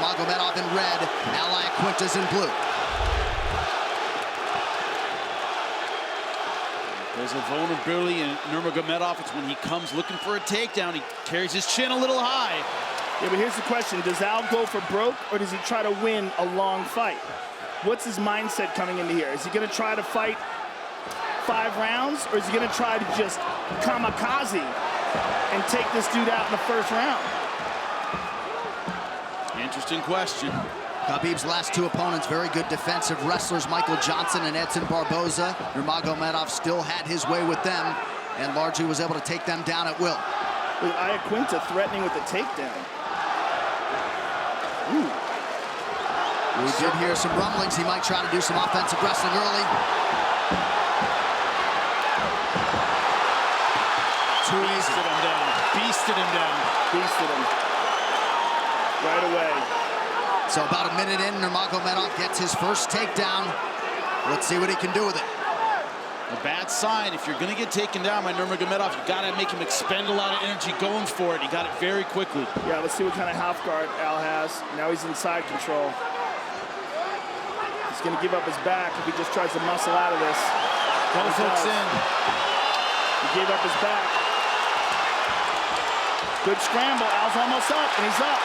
Nurmagomedov in red, Iaquinta's in blue. There's a vulnerability in Nurmagomedov. It's when he comes looking for a takedown. He carries his chin a little high. Yeah, but here's the question. Does Al go for broke, or does he try to win a long fight? What's his mindset coming into here? Is he going to try to fight 5 rounds, or is he going to try to just kamikaze and take this dude out in the first round? Interesting question. Khabib's last 2 opponents, very good defensive wrestlers, Michael Johnson and Edson Barboza. Nurmagomedov still had his way with them and largely was able to take them down at will. With Iaquinta threatening with the takedown. Ooh. We did hear some rumblings. He might try to do some offensive wrestling early. Beasted him down. Beasted him down. Beasted him. Right away. So about a minute in, Nurmagomedov gets his first takedown. Let's see what he can do with it. A bad sign. If you're going to get taken down by Nurmagomedov, you got to make him expend a lot of energy going for it. He got it very quickly. Yeah, let's see what kind of half guard Al has. Now he's in side control. He's going to give up his back if he just tries to muscle out of this. Both hooks in. He gave up his back. Good scramble. Al's almost up, and he's up.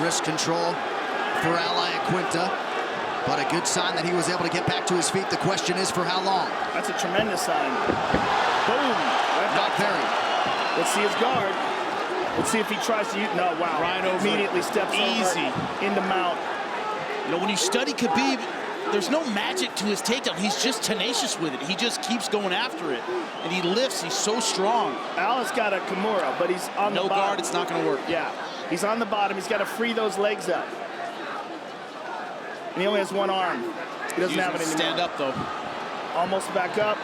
Wrist control for Iaquinta, but a good sign that he was able to get back to his feet. The question is for how long? That's a tremendous sign. Boom! Not very. Let's see his guard. Let's see if he tries to use. No, wow. Right over. Immediately steps Easy. over into mount. You know, when you study Khabib, there's no magic to his takedown. He's just tenacious with it. He just keeps going after it. And he lifts. He's so strong. Al has got a Kimura, but he's on the bottom. No guard, it's not going to work. Yeah. He's on the bottom. He's got to free those legs up. And he only has one arm. He doesn't have it anymore. Stand up, though. Almost back up.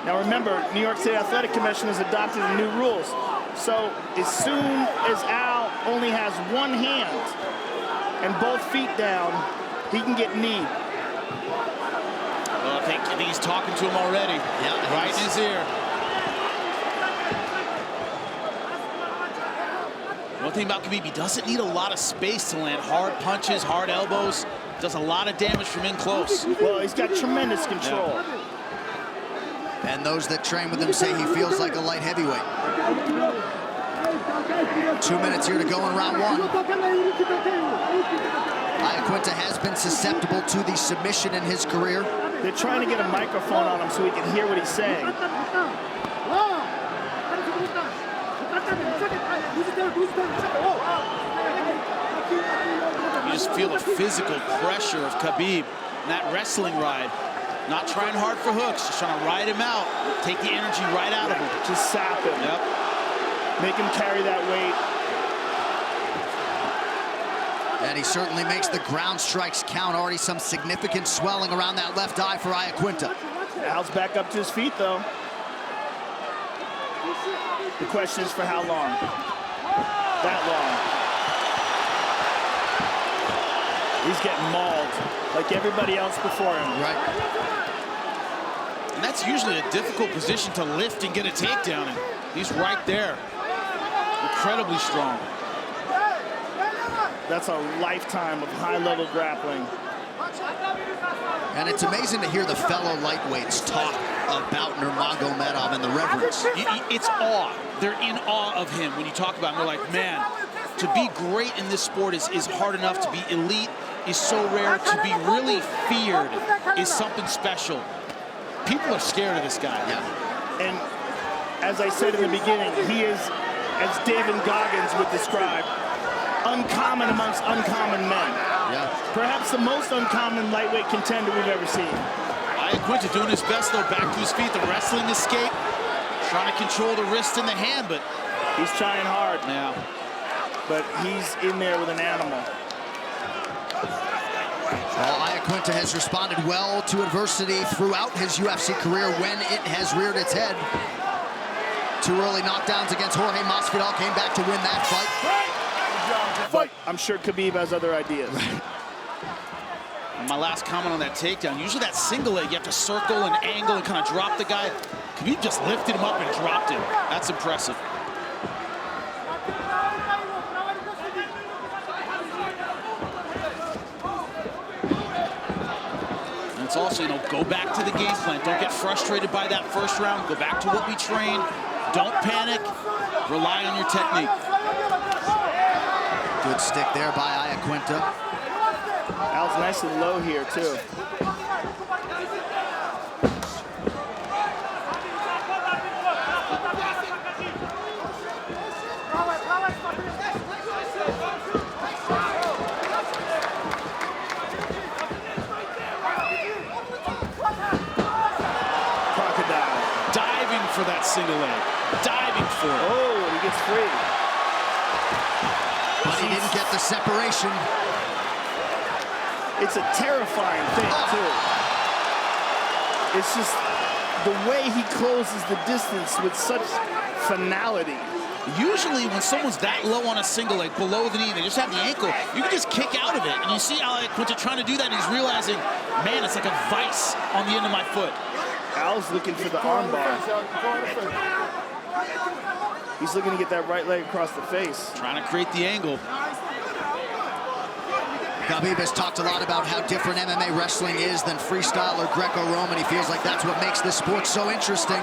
Now remember, New York State Athletic Commission has adopted the new rules. So as soon as Al only has one hand and both feet down, he can get kneed. Well, I think he's talking to him already. Yeah, right in his ear. One thing about Khabib, he doesn't need a lot of space to land hard punches, hard elbows. Does a lot of damage from in close. Well, he's got tremendous control. Yeah. And those that train with him say he feels like a light heavyweight. 2 minutes here to go in round 1. Iaquinta has been susceptible to the submission in his career. They're trying to get a microphone on him so he can hear what he's saying. You just feel the physical pressure of Khabib in that wrestling ride. Not trying hard for hooks, just trying to ride him out, take the energy right out of him. Just sap him. Yep. Make him carry that weight. And he certainly makes the ground strikes count. Already some significant swelling around that left eye for Iaquinta. Al's back up to his feet, though. The question is for how long? That long. He's getting mauled like everybody else before him. Right. And that's usually a difficult position to lift and get a takedown in. He's right there. Incredibly strong. That's a lifetime of high-level grappling. And it's amazing to hear the fellow lightweights talk about Nurmagomedov and the reverence. It's awe. They're in awe of him when you talk about him. They're like, man, to be great in this sport is hard enough. To be elite is so rare. To be really feared is something special. People are scared of this guy. Yeah. And as I said in the beginning, he is, as David Goggins would describe, uncommon amongst uncommon men. Yeah. Perhaps the most uncommon lightweight contender we've ever seen. Iaquinta doing his best, though, back to his feet. The wrestling escape, trying to control the wrist and the hand, but he's trying hard. Yeah. But he's in there with an animal. Well, Iaquinta has responded well to adversity throughout his UFC career when it has reared its head. 2 early knockdowns against Jorge Masvidal, came back to win that fight. But I'm sure Khabib has other ideas. And my last comment on that takedown, usually that single leg, you have to circle and angle and kind of drop the guy. Khabib just lifted him up and dropped him. That's impressive. And it's also, go back to the game plan. Don't get frustrated by that first round. Go back to what we trained. Don't panic. Rely on your technique. Good stick there by Iaquinta. Al's nice and low here, too. Crocodile. Diving for that single leg. Diving for it. Oh, he gets free. But he didn't get the separation. It's a terrifying thing, too. It's just the way he closes the distance with such finality. Usually when someone's that low on a single leg, below the knee, they just have the ankle, you can just kick out of it. And you see Iaquinta trying to do that, and he's realizing, man, it's like a vice on the end of my foot. Al's looking for the armbar. He's looking to get that right leg across the face. Trying to create the angle. Khabib has talked a lot about how different MMA wrestling is than freestyle or Greco-Roman. He feels like that's what makes this sport so interesting.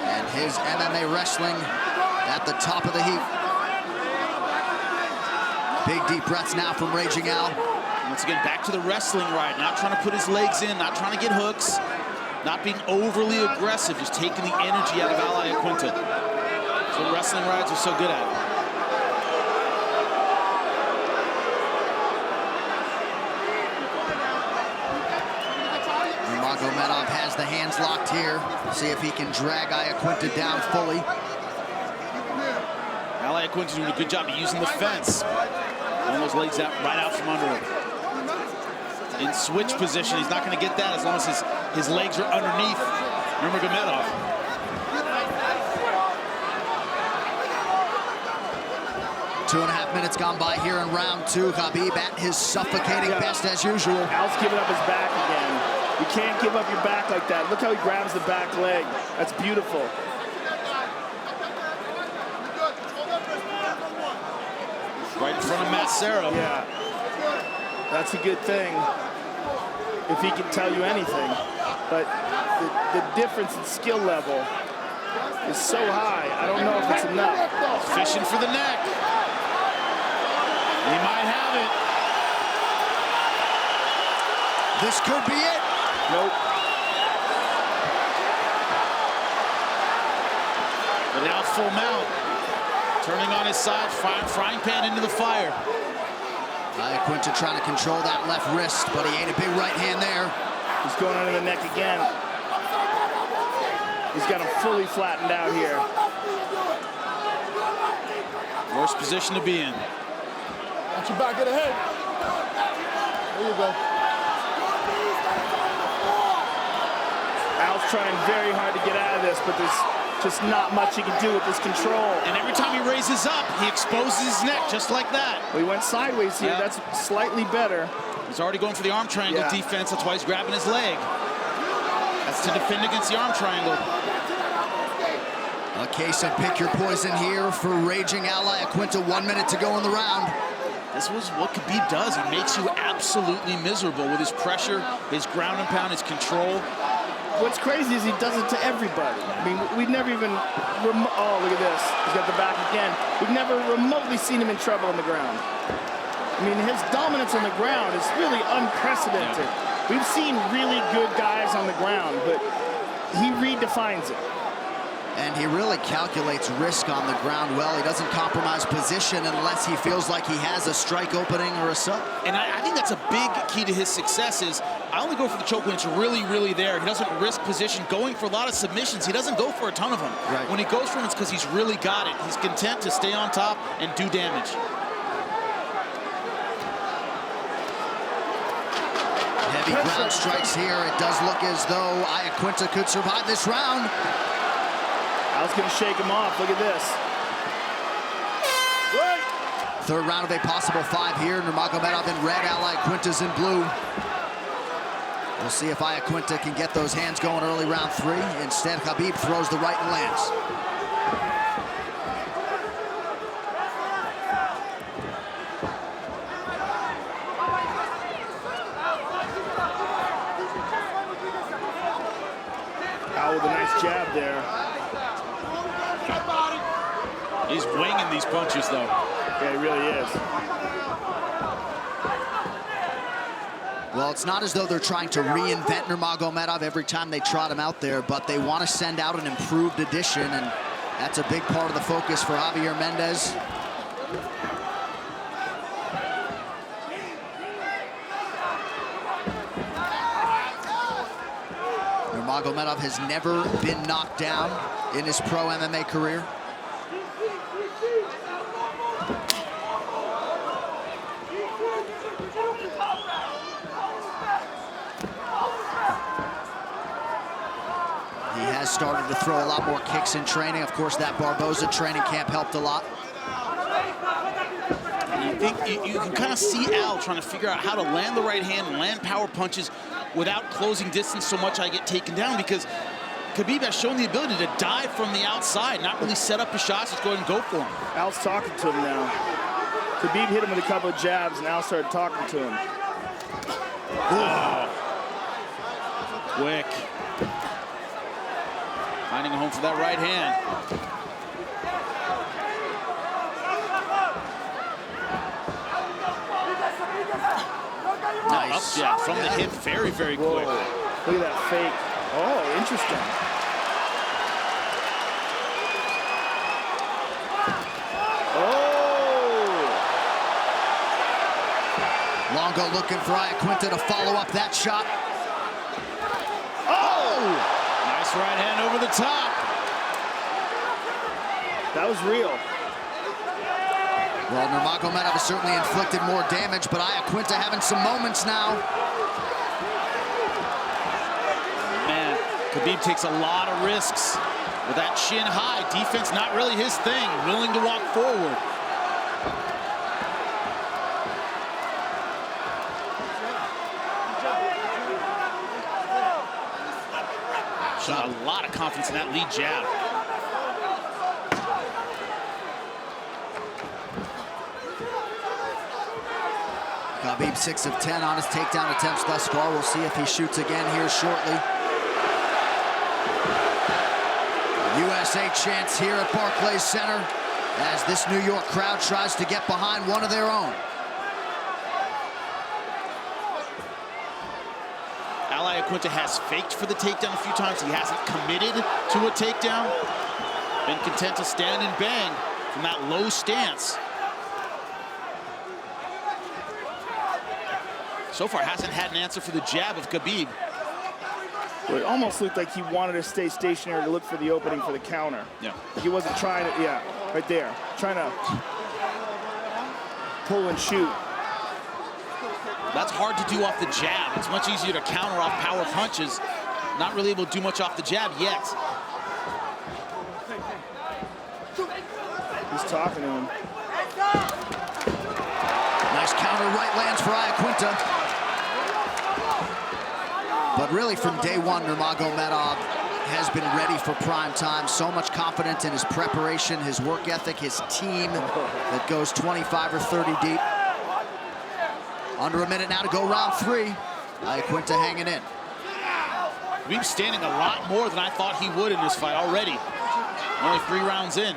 And his MMA wrestling at the top of the heap. Big deep breaths now from Raging Al. Once again, back to the wrestling ride. Not trying to put his legs in, not trying to get hooks, not being overly aggressive, just taking the energy out of Al Iaquinta. That's what wrestling rides are so good at. Nurmagomedov has the hands locked here. See if he can drag Iaquinta down fully. Al Iaquinta doing a good job of using the fence. Pulling those legs out, right out from under him. In switch position, he's not going to get that as long as his legs are underneath Nurmagomedov. Two and a half minutes gone by here in round two. Khabib at his suffocating best as usual. Al's giving up his back again. You can't give up your back like that. Look how he grabs the back leg. That's beautiful. Right in front of Massaro. Yeah. That's a good thing, if he can tell you anything. But the difference in skill level is so high, I don't know if it's enough. Fishing for the neck. He might have it. This could be it. Nope. But now full mount. Turning on his side, frying pan into the fire. Iaquinta trying to control that left wrist, but he ain't a big right hand there. He's going under the neck again. He's got him fully flattened out here. Worst position to be in. Watch your back of the head. There you go. Al's trying very hard to get out of this, but there's just not much he can do with this control. And every time he raises up, he exposes his neck just like that. We went sideways here. That's slightly better. He's already going for the arm triangle defense. That's why he's grabbing his leg. That's to defend against the arm triangle. A case of pick your poison here for Raging Al Iaquinta. 1 minute to go in the round. This was what Khabib does. He makes you absolutely miserable with his pressure, his ground and pound, his control. What's crazy is he does it to everybody. I mean, we've never even, oh, look at this. He's got the back again. We've never remotely seen him in trouble on the ground. I mean, his dominance on the ground is really unprecedented. We've seen really good guys on the ground, but he redefines it. And he really calculates risk on the ground well. He doesn't compromise position unless he feels like he has a strike opening or a sub. And I think that's a big key to his success is I only go for the choke when it's really, really there. He doesn't risk position. Going for a lot of submissions, he doesn't go for a ton of them. Right. When he goes for them, it's because he's really got it. He's content to stay on top and do damage. Heavy ground strikes here. It does look as though Iaquinta could survive this round. Al's gonna shake him off. Look at this. Third round of a possible 5 here. Nurmagomedov in red, Iaquinta's in blue. We'll see if Iaquinta can get those hands going early round 3. Instead, Khabib throws the right and lands. Al with a nice jab there. He's winging these punches, though. Yeah, he really is. Well, it's not as though they're trying to reinvent Nurmagomedov every time they trot him out there, but they want to send out an improved edition, and that's a big part of the focus for Javier Mendez. Nurmagomedov has never been knocked down in his pro MMA career. He has started to throw a lot more kicks in training. Of course, that Barboza training camp helped a lot. You can kind of see Al trying to figure out how to land the right hand and land power punches without closing distance so much I get taken down, because Khabib has shown the ability to dive from the outside, not really set up his shots, just go ahead and go for him. Al's talking to him now. Khabib hit him with a couple of jabs, and Al started talking to him. Oh. Quick. Finding a home for that right hand. Nice. Up jab from the hip, very, very quick. Look at that fake. Oh, interesting. Oh! Longo looking for Iaquinta to follow up that shot. Oh! Nice right hand over the top. That was real. Well, Nurmagomedov has certainly inflicted more damage, but Iaquinta having some moments now. Man, Khabib takes a lot of risks with that chin high. Defense not really his thing. Willing to walk forward. Shot a lot of confidence in that lead jab. Khabib 6 of 10 on his takedown attempts thus far. We'll see if he shoots again here shortly. USA chants here at Barclays Center as this New York crowd tries to get behind one of their own. Iaquinta has faked for the takedown a few times. He hasn't committed to a takedown. Been content to stand and bang from that low stance. So far hasn't had an answer for the jab of Khabib. Well, it almost looked like he wanted to stay stationary to look for the opening for the counter. Yeah. He wasn't trying to, yeah, right there. Trying to pull and shoot. That's hard to do off the jab. It's much easier to counter off power punches. Not really able to do much off the jab yet. He's talking to him. Nice counter right lands for Iaquinta. But really from day one, Nurmagomedov has been ready for prime time. So much confidence in his preparation, his work ethic, his team that goes 25 or 30 deep. Under a minute now to go round 3. Iaquinta hanging in. Khabib's standing a lot more than I thought he would in this fight already. Only 3 rounds in.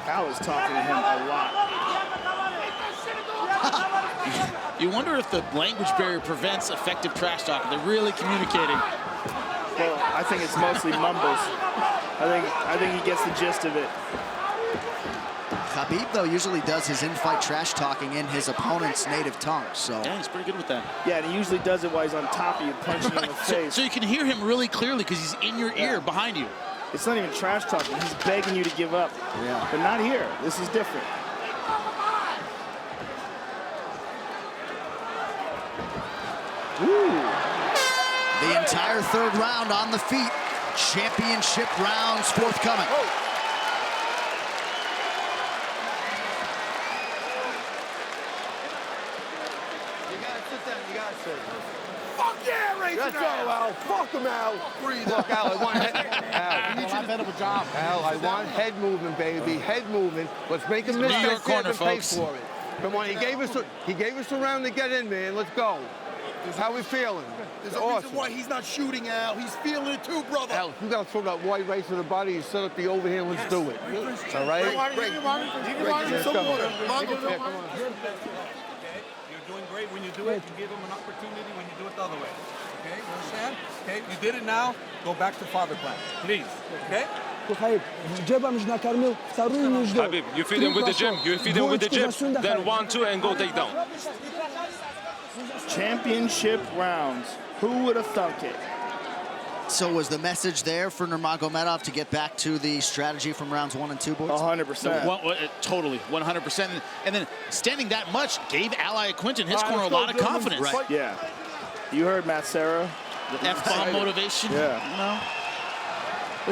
Al is talking to him a lot. You wonder if the language barrier prevents effective trash talk. They're really communicating. Well, I think it's mostly mumbles. I think he gets the gist of it. Khabib, though, usually does his in-fight trash talking in his opponent's native tongue, so. Yeah, he's pretty good with that. Yeah, and he usually does it while he's on top of you, punching you in the face. So you can hear him really clearly because he's in your ear behind you. It's not even trash talking. He's begging you to give up. Yeah. But not here. This is different. Ooh. The entire third round on the feet. Championship rounds forthcoming. Fuck yeah, Ray! Let's go, Al. Fuck him, Al. Breathe. Look, Al, I want head. You need a bit of a job. Al, I want head movement, baby. Head movement. Let's make him miss New York that corner, and pay folks. for it. Come on, he gave us a round to get in, man. Let's go. How we feeling? There's a reason why he's not shooting, Al. He's feeling it too, brother. Al, you gotta throw that wide right to the body. You set up the overhand. Let's do it. All right? Some water. You're doing great when you do it. You give him an opportunity when you do it the other way. Okay, you understand? Okay, you did it now. Go back to father plan, please. Okay? Khabib, you feed him with the gym. You feed him with the gym. Then 1-2 and go take down. Championship rounds. Who would have thunk it? So was the message there for Nurmagomedov to get back to the strategy from rounds 1 and 2, boys? 100%. Totally, 100%. And then standing that much gave Iaquinta in his corner a lot of confidence. Right. Yeah. You heard Matt Serra. F-bomb motivation. Yeah. You know?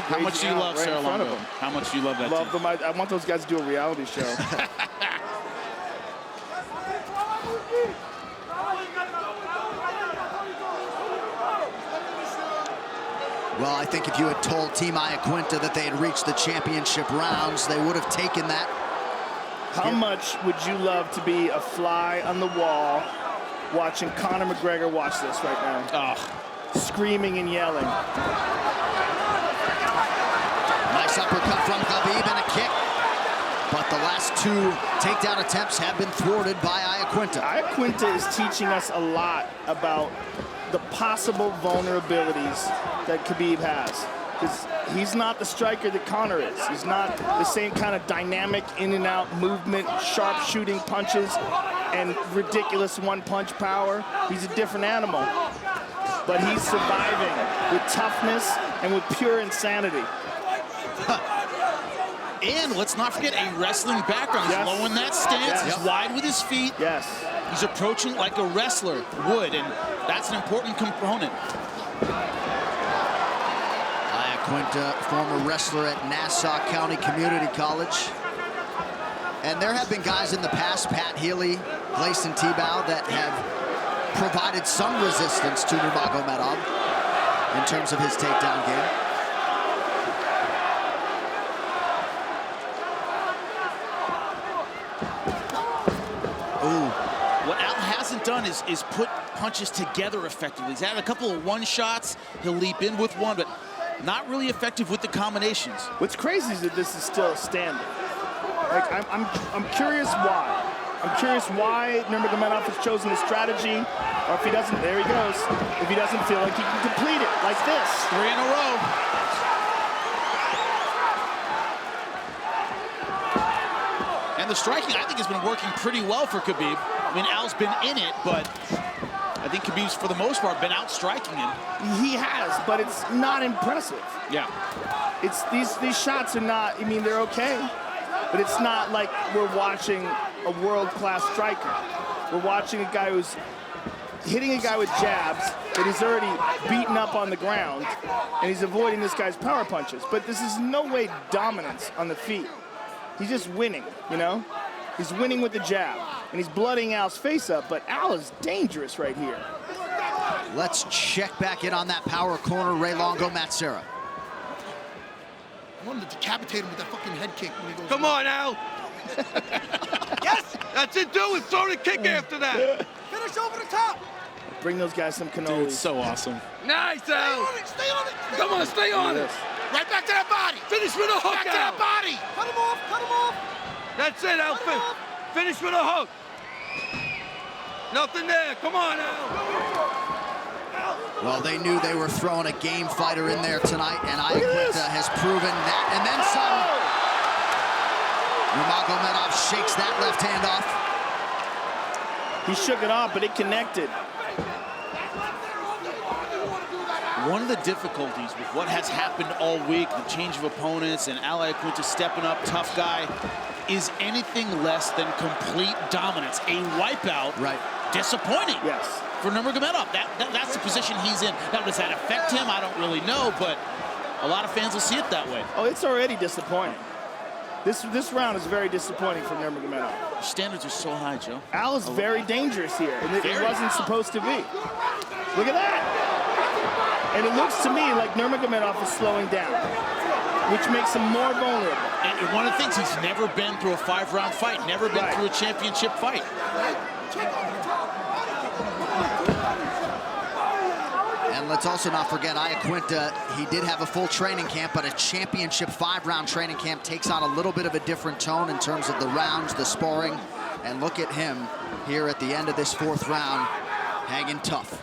How much do you love right Sarah in front of Longo? him. How much do you love that Love team? them. I want those guys to do a reality show. Well, I think if you had told Team Iaquinta that they had reached the championship rounds, they would have taken that. How much would you love to be a fly on the wall watching Conor McGregor watch this right now? Oh. Screaming and yelling. Nice uppercut from Khabib and a kick. But the last two takedown attempts have been thwarted by Iaquinta. Iaquinta is teaching us a lot about the possible vulnerabilities that Khabib has. Because he's not the striker that Conor is. He's not the same kind of dynamic in and out movement, sharp shooting punches, and ridiculous one-punch power. He's a different animal. But he's surviving with toughness and with pure insanity. And let's not forget a wrestling background. He's Yes. low in that stance. Yes. He's wide with his feet. Yes. He's approaching like a wrestler would, and that's an important component. Iaquinta, former wrestler at Nassau County Community College. And there have been guys in the past, Pat Healy, Gleison Tebow, that have provided some resistance to Nurmagomedov in terms of his takedown game. Ooh. What Al hasn't done is put punches together effectively. He's had a couple of one-shots. He'll leap in with one, but not really effective with the combinations. What's crazy is that this is still standing. Like, I'm curious why. I'm curious why Nurmagomedov has chosen this strategy, or if he doesn't, there he goes. If he doesn't feel like he can complete it like this. 3 in a row. And the striking, I think, has been working pretty well for Khabib. I mean, Al's been in it, but I think Khabib's, for the most part, been out-striking him. He has, but it's not impressive. Yeah. It's these shots are not, I mean, they're okay, but it's not like we're watching a world-class striker. We're watching a guy who's hitting a guy with jabs that he's already beaten up on the ground, and he's avoiding this guy's power punches. But this is no way dominance on the feet. He's just winning, you know? He's winning with the jab, and he's blooding Al's face up, but Al is dangerous right here. Let's check back in on that power corner. Ray Longo, Matt Serra. I wanted to decapitate him with that fucking head kick when he goes. Come on, Al. Yes, that's it. Do it. Throw the kick after that. Finish over the top. Bring those guys some Dude, cannolis. it's so awesome. Nice, Stay Al. on it. Stay on it. Come on, stay on it. Right back to that body. Finish with a hook, Back to that Al. body. Cut him off. Cut him off. That's it, Al. Finish with a hook. Nothing there. Come on, Al. Well, they knew they were throwing a game fighter in there tonight, and Iaquinta has proven that. And then some. Nurmagomedov shakes that left hand off. He shook it off, but it connected. One of the difficulties with what has happened all week, the change of opponents and Iaquinta stepping up, tough guy, is anything less than complete dominance. A wipeout. Right. Disappointing. Yes. for Nurmagomedov. That's the position he's in. Now, does that affect him? I don't really know, but a lot of fans will see it that way. Oh, it's already disappointing. This round is very disappointing for Nurmagomedov. Your standards are so high, Joe. Al is very dangerous here, and it wasn't supposed to be. Look at that. And it looks to me like Nurmagomedov is slowing down, which makes him more vulnerable. And one of the things, he's never been through a 5-round fight, never been through a championship fight. And let's also not forget Iaquinta. He did have a full training camp, but a championship 5-round training camp takes on a little bit of a different tone in terms of the rounds, the sparring. And look at him here at the end of this 4th round, hanging tough.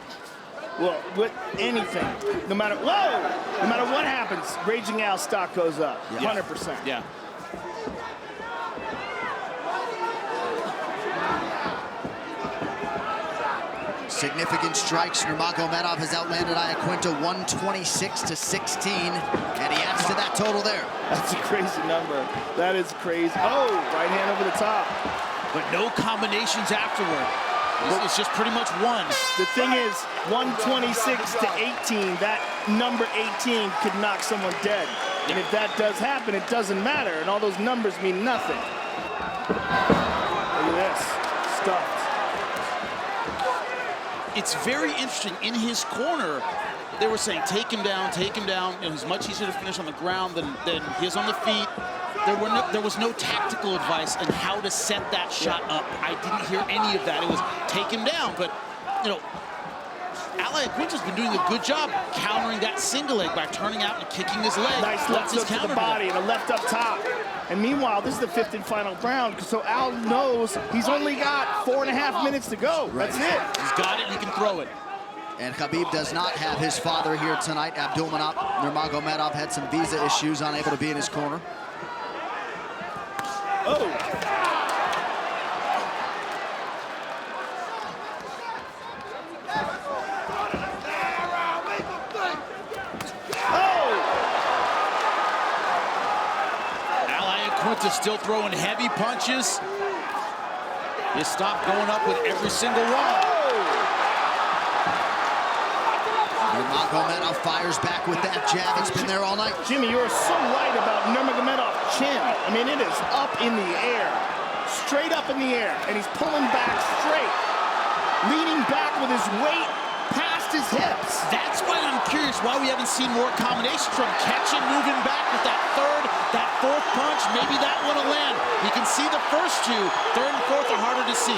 Well, with anything, no matter what happens, Raging Al's stock goes up, 100%. Yeah. Significant strikes. Nurmagomedov has outlanded Iaquinta 126-16, and he adds to that total there. That's a crazy number. That is crazy. Oh, right hand over the top. But no combinations afterward. It's just pretty much one. The thing is, 126-18, that number 18 could knock someone dead. And if that does happen, it doesn't matter, and all those numbers mean nothing. Look at this, stuffed. It's very interesting. In his corner, they were saying, take him down, take him down. You know, he's much easier to finish on the ground than he is on the feet. There was no tactical advice on how to set that shot up. I didn't hear any of that. It was take him down. But, you know, Iaquinta's been doing a good job countering that single leg by turning out and kicking his leg. Nice left hook to the body and a left up top. And meanwhile, this is the 5th and final round, so Al knows he's only got 4.5 minutes to go. Right. That's it. He's got it, he can throw it. And Khabib does not have his father here tonight. Nurmagomedov had some visa issues, unable to be in his corner. Oh. Iaquinta still throwing heavy punches. His stock going up with every single one. Nurmagomedov fires back with that jab. It's been there all night. Jimmy, you are so right about Nurmagomedov's chin. I mean, it is up in the air, straight up in the air, and he's pulling back straight, leaning back with his weight past his hips. That's why I'm curious why we haven't seen more combinations from catching, moving back with that 3rd, that 4th punch. Maybe that one will land. You can see the first 2. 3rd and 4th are harder to see.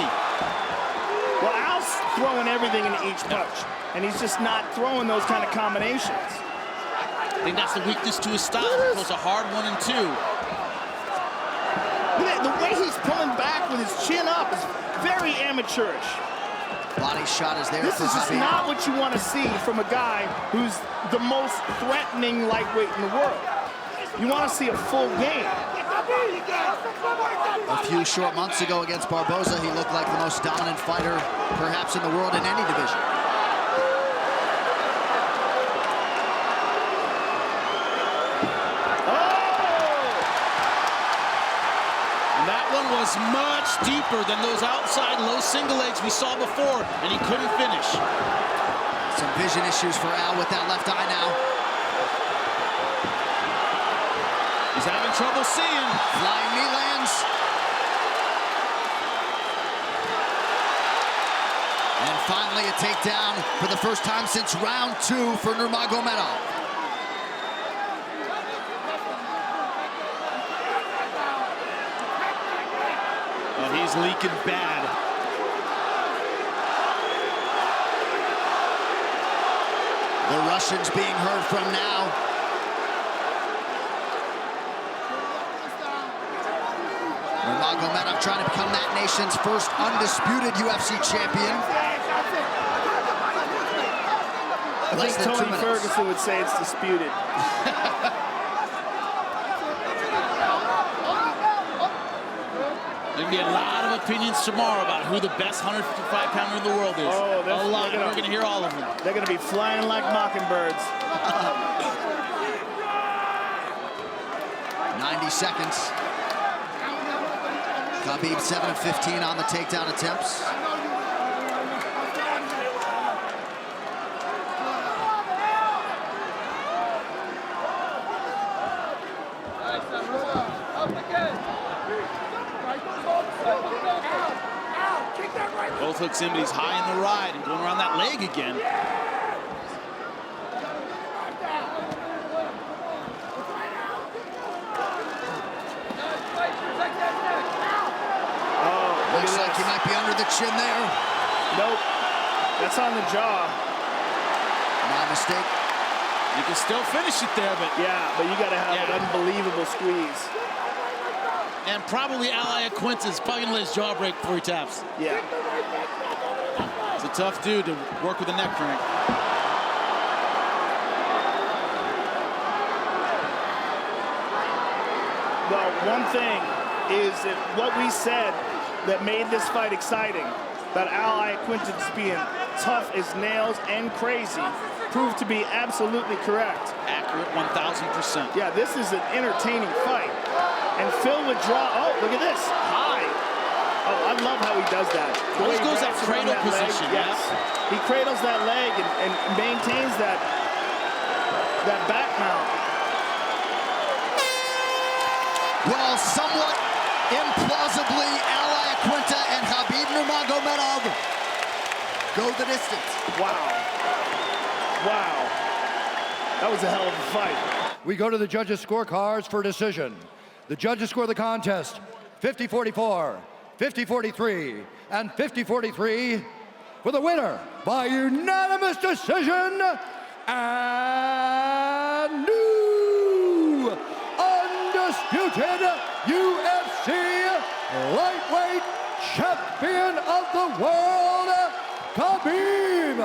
Well, Al's throwing everything into each punch, and he's just not throwing those kind of combinations. I think that's the weakness to his style. He throws a hard 1 and 2. The way he's pulling back with his chin up is very amateurish. Body shot is there. This is just not what you want to see from a guy who's the most threatening lightweight in the world. You want to see a full game. A few short months ago against Barboza, he looked like the most dominant fighter perhaps in the world in any division. That one was much deeper than those outside low single legs we saw before, and he couldn't finish. Some vision issues for Al with that left eye now. He's having trouble seeing. Flying knee lands. And finally a takedown for the first time since round 2 for Nurmagomedov. He's leaking bad. The Russians being heard from now. Nurmagomedov trying to become that nation's first undisputed UFC champion. I think Tony Ferguson would say it's disputed. There'll be a lot of opinions tomorrow about who the best 155-pounder in the world is. Oh, a lot. We're going to hear all of them. They're going to be flying like mockingbirds. 90 seconds. Khabib 7 of 15 on the takedown attempts. hooks in, but he's high in the ride and going around that leg again. Looks like he might be under the chin there. Nope. That's on the jaw. My mistake. You can still finish it there, but... Yeah, but you got to have an unbelievable squeeze. And probably Iaquinta's probably going to let his jaw break before he taps. Yeah. It's a tough dude to work with a neck crank. Well, one thing is that what we said that made this fight exciting, about Iaquinta just being tough as nails and crazy, proved to be absolutely correct. Accurate 1,000%. Yeah, this is an entertaining fight. And Phil would draw, oh, look at this, high. Oh, I love how he does that. The way Always he goes that wraps around cradle leg. position, Yes. He cradles that leg and maintains that back mount. Well, somewhat implausibly, Iaquinta and Khabib Nurmagomedov go the distance. Wow. Wow. That was a hell of a fight. We go to the judges' scorecards for decision. The judges score the contest 50-44, 50-43, and 50-43 for the winner by unanimous decision and new undisputed UFC lightweight champion of the world, Khabib